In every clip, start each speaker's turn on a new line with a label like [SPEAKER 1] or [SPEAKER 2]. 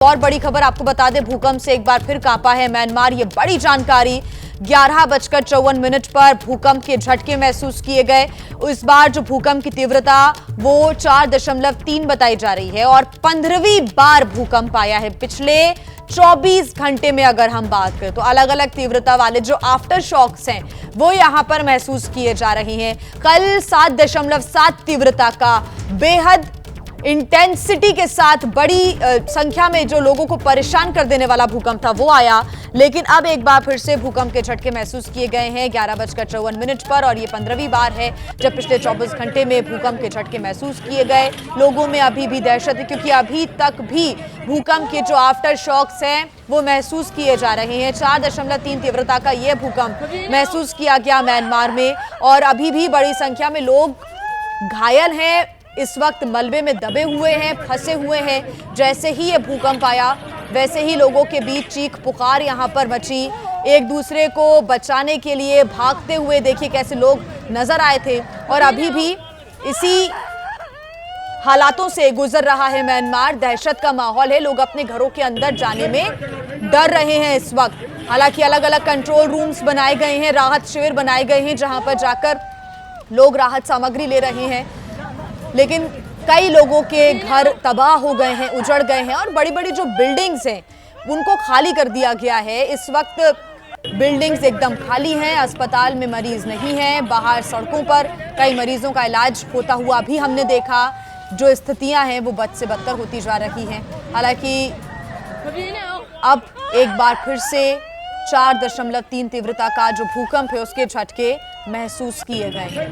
[SPEAKER 1] और बड़ी खबर आपको बता दें, भूकंप से एक बार फिर कांपा है म्यांमार। ये बड़ी जानकारी 11:54 पर भूकंप के झटके महसूस किए गए। इस बार जो भूकंप की तीव्रता वो 4.3 बताई जा रही है और 15वीं बार भूकंप आया है पिछले 24 घंटे में। अगर हम बात करें तो अलग अलग तीव्रता वाले जो आफ्टर शॉक्स हैं वो यहां पर महसूस किए जा रहे हैं। कल 7.7 तीव्रता का बेहद इंटेंसिटी के साथ बड़ी संख्या में जो लोगों को परेशान कर देने वाला भूकंप था वो आया, लेकिन अब एक बार फिर से भूकंप के झटके महसूस किए गए हैं 11:54 पर और ये 15वीं बार है जब पिछले 24 घंटे में भूकंप के झटके महसूस किए गए। लोगों में अभी भी दहशत है क्योंकि अभी तक भी भूकंप के जो आफ्टर शॉक्स हैं वो महसूस किए जा रहे हैं। 4.3 तीव्रता का यह भूकंप महसूस किया गया म्यांमार में और अभी भी बड़ी संख्या में लोग घायल हैं, इस वक्त मलबे में दबे हुए हैं, फंसे हुए हैं। जैसे ही ये भूकंप आया वैसे ही लोगों के बीच चीख पुकार यहां पर मची। एक दूसरे को बचाने के लिए भागते हुए देखिए कैसे लोग नजर आए थे और अभी भी इसी हालातों से गुजर रहा है म्यांमार। दहशत का माहौल है, लोग अपने घरों के अंदर जाने में डर रहे हैं इस वक्त। हालांकि अलग अलग कंट्रोल रूम्स बनाए गए हैं, राहत शिविर बनाए गए हैं जहां पर जाकर लोग राहत सामग्री ले रहे हैं, लेकिन कई लोगों के घर तबाह हो गए हैं, उजड़ गए हैं और बड़ी बड़ी जो बिल्डिंग्स हैं उनको खाली कर दिया गया है। इस वक्त बिल्डिंग्स एकदम खाली हैं, अस्पताल में मरीज नहीं हैं, बाहर सड़कों पर कई मरीजों का इलाज होता हुआ भी हमने देखा। जो स्थितियां हैं वो बद से बदतर होती जा रही हैं। हालांकि अब एक बार फिर से 4.3 तीव्रता का जो भूकंप है उसके झटके महसूस किए गए हैं।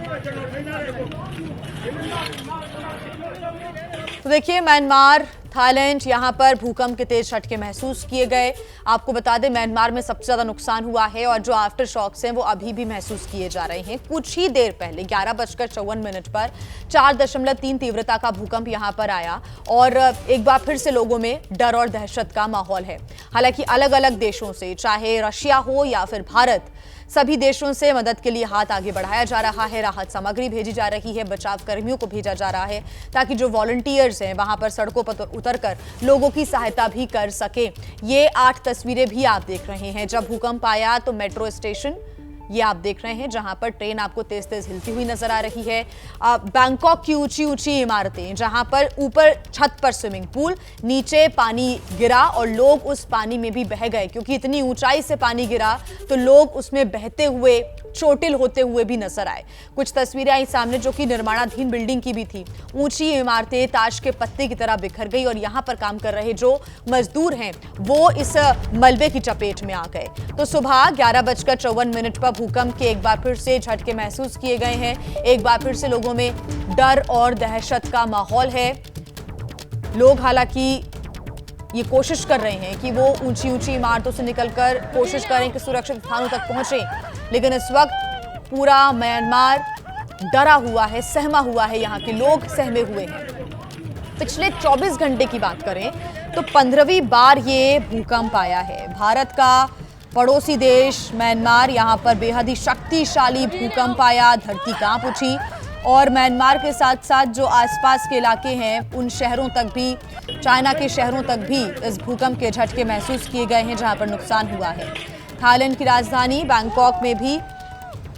[SPEAKER 1] तो देखिए म्यांमार, थाईलैंड, यहां पर भूकंप के तेज झटके महसूस किए गए। आपको बता दें म्यांमार में सबसे ज्यादा नुकसान हुआ है और जो आफ्टर शॉक्स हैं वो अभी भी महसूस किए जा रहे हैं। कुछ ही देर पहले 11:54 पर 4.3 तीव्रता का भूकंप यहां पर आया और एक बार फिर से लोगों में डर और दहशत का माहौल है। हालांकि अलग अलग देशों से, चाहे रशिया हो या फिर भारत, सभी देशों से मदद के लिए हाथ आगे बढ़ाया जा रहा है, राहत सामग्री भेजी जा रही है, बचाव कर्मियों को भेजा जा रहा है ताकि जो वॉलंटियर्स हैं वहां पर सड़कों पर उतरकर लोगों की सहायता भी कर सके। ये 8 तस्वीरें भी आप देख रहे हैं। जब भूकंप आया तो मेट्रो स्टेशन ये आप देख रहे हैं जहां पर ट्रेन आपको तेज तेज हिलती हुई नजर आ रही है। बैंकॉक की ऊंची ऊंची इमारतें जहां पर ऊपर छत पर स्विमिंग पूल, नीचे पानी गिरा और लोग उस पानी में भी बह गए क्योंकि इतनी ऊंचाई से पानी गिरा तो लोग उसमें बहते हुए, चोटिल होते हुए भी नजर आए। कुछ तस्वीरें आई सामने जो कि निर्माणाधीन बिल्डिंग की भी थी। ऊंची इमारतें ताश के पत्ते की तरह बिखर गई और यहां पर काम कर रहे जो मजदूर हैं वो इस मलबे की चपेट में आ गए। तो सुबह 11:54 पर भूकंप के एक बार फिर से झटके महसूस किए गए हैं। एक बार फिर से लोगों में डर और दहशत का माहौल है। लोग हालांकि ये कोशिश कर रहे हैं कि वो ऊंची ऊंची इमारतों से निकलकर कोशिश करें कि सुरक्षित स्थानों तक पहुंचे, लेकिन इस वक्त पूरा म्यांमार डरा हुआ है, सहमा हुआ है, यहाँ के लोग सहमे हुए हैं। पिछले 24 घंटे की बात करें तो 15वीं बार ये भूकंप आया है। भारत का पड़ोसी देश म्यांमार, यहाँ पर बेहद ही शक्तिशाली भूकंप आया, धरती कांप उठी और म्यांमार के साथ साथ जो आसपास के इलाके हैं उन शहरों तक भी, चाइना के शहरों तक भी इस भूकंप के झटके महसूस किए गए हैं जहां पर नुकसान हुआ है। थाईलैंड की राजधानी बैंकॉक में भी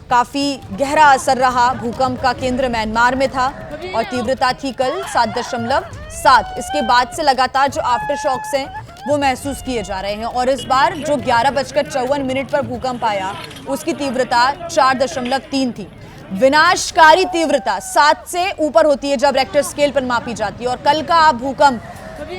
[SPEAKER 1] काफी गहरा असर रहा। भूकंप का केंद्र म्यांमार में था और तीव्रता थी कल 7.7। इसके बाद से लगातार जो आफ्टर शॉक्स हैं वो महसूस किए जा रहे हैं और इस बार जो 11:54 पर भूकंप आया उसकी तीव्रता 4.3 थी। विनाशकारी तीव्रता 7 से ऊपर होती है जब रेक्टर स्केल पर मापी जाती है और कल का आप भूकंप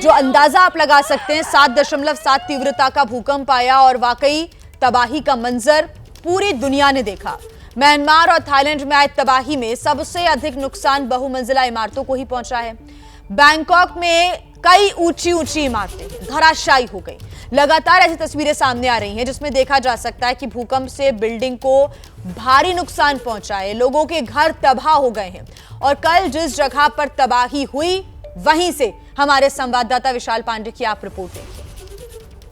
[SPEAKER 1] जो अंदाजा आप लगा सकते हैं, 7.7 तीव्रता का भूकंप आया और वाकई तबाही का मंजर पूरी दुनिया ने देखा। म्यांमार और थाईलैंड में आई तबाही में सबसे अधिक नुकसान बहुमंजिला इमारतों को ही पहुंचा है। बैंकॉक में कई ऊंची ऊंची इमारतें धराशायी हो गई। लगातार ऐसी तस्वीरें सामने आ रही हैं जिसमें देखा जा सकता है कि भूकंप से बिल्डिंग को भारी नुकसान पहुंचा है, लोगों के घर तबाह हो गए हैं और कल जिस जगह पर तबाही हुई वहीं से हमारे संवाददाता विशाल पांडे की आप रिपोर्ट देखिए।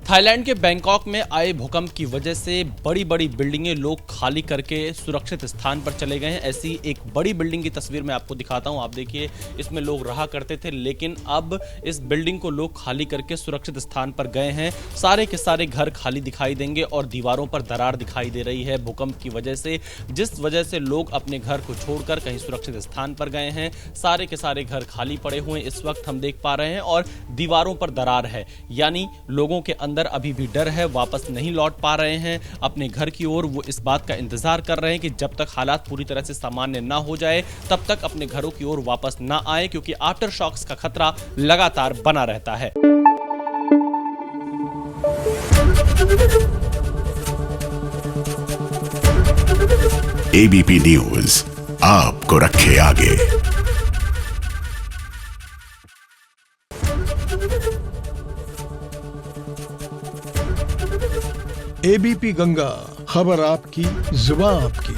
[SPEAKER 2] थाईलैंड के बैंकॉक में आए भूकंप की वजह से बड़ी बड़ी बिल्डिंगें लोग खाली करके सुरक्षित स्थान पर चले गए हैं। ऐसी एक बड़ी बिल्डिंग की तस्वीर मैं आपको दिखाता हूं। आप देखिए, इसमें लोग रहा करते थे, लेकिन अब इस बिल्डिंग को लोग खाली करके सुरक्षित स्थान पर गए हैं। सारे के सारे घर खाली दिखाई देंगे और दीवारों पर दरार दिखाई दे रही है भूकंप की वजह से। जिस वजह से लोग अपने घर को छोड़कर कहीं सुरक्षित स्थान पर गए हैं, सारे के सारे घर खाली पड़े हुए इस वक्त हम देख पा रहे हैं और दीवारों पर दरार है, यानी लोगों के अंदर अभी भी डर है, वापस नहीं लौट पा रहे हैं अपने घर की ओर। वो इस बात का इंतजार कर रहे हैं कि जब तक हालात पूरी तरह से सामान्य ना हो जाए तब तक अपने घरों की ओर वापस ना आए, क्योंकि आफ्टर शॉक्स का खतरा लगातार बना रहता है।
[SPEAKER 3] एबीपी न्यूज आपको रखे आगे।
[SPEAKER 4] एबीपी गंगा, खबर आपकी, जुबान आपकी।